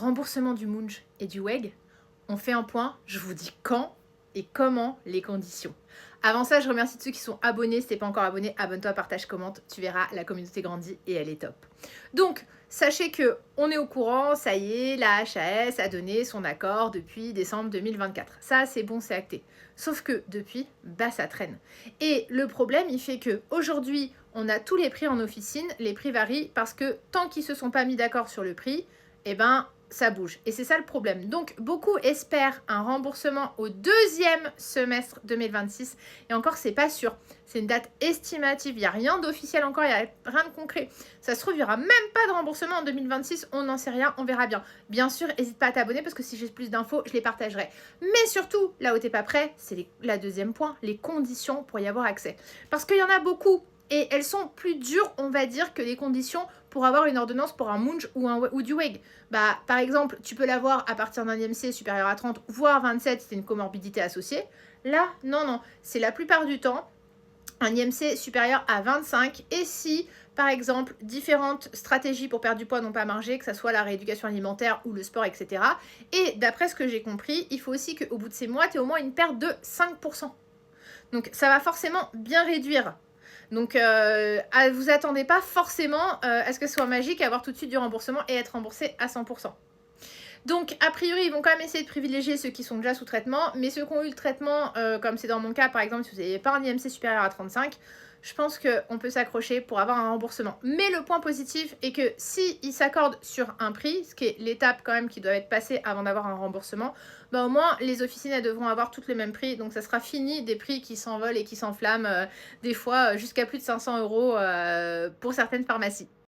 remboursement du Munch et du WEG. On fait un point, je vous dis quand et comment les conditions. Avant ça, je remercie tous ceux qui sont abonnés. Si t'es pas encore abonné, abonne-toi, partage, commente. Tu verras, la communauté grandit et elle est top. Donc, sachez que on est au courant, ça y est, la HAS a donné son accord depuis décembre 2024. Ça, c'est bon, c'est acté. Sauf que depuis, bah ça traîne. Et le problème, il fait que aujourd'hui, on a tous les prix en officine. Les prix varient parce que tant qu'ils se sont pas mis d'accord sur le prix, eh ben ça bouge. Et c'est ça le problème. Donc, beaucoup espèrent un remboursement au deuxième semestre 2026. Et encore, c'est pas sûr. C'est une date estimative. Il n'y a rien d'officiel encore. Il n'y a rien de concret. Ça se trouve, il n'y aura même pas de remboursement en 2026. On n'en sait rien. On verra bien. Bien sûr, n'hésite pas à t'abonner parce que si j'ai plus d'infos, je les partagerai. Mais surtout, là où tu n'es pas prêt, c'est la deuxième point, les conditions pour y avoir accès. Parce qu'il y en a beaucoup. Et elles sont plus dures, on va dire, que les conditions pour avoir une ordonnance pour un Munch ou du WEG. Bah, par exemple, tu peux l'avoir à partir d'un IMC supérieur à 30, voire 27 si c'est une comorbidité associée. Là, non. C'est la plupart du temps un IMC supérieur à 25. Et si, par exemple, différentes stratégies pour perdre du poids n'ont pas marché, que ce soit la rééducation alimentaire ou le sport, etc. Et d'après ce que j'ai compris, il faut aussi qu'au bout de ces mois, tu aies au moins une perte de 5%. Donc, ça va forcément bien réduire. Donc, vous attendez pas forcément à ce que ce soit magique, avoir tout de suite du remboursement et être remboursé à 100%. Donc, a priori, ils vont quand même essayer de privilégier ceux qui sont déjà sous traitement, mais ceux qui ont eu le traitement, comme c'est dans mon cas, par exemple, si vous n'avez pas un IMC supérieur à 35, je pense qu'on peut s'accrocher pour avoir un remboursement. Mais le point positif est que s'ils s'accordent sur un prix, ce qui est l'étape quand même qui doit être passée avant d'avoir un remboursement, bah au moins les officines elles devront avoir toutes le même prix. Donc ça sera fini des prix qui s'envolent et qui s'enflamment, des fois jusqu'à plus de 500 € pour certaines pharmacies.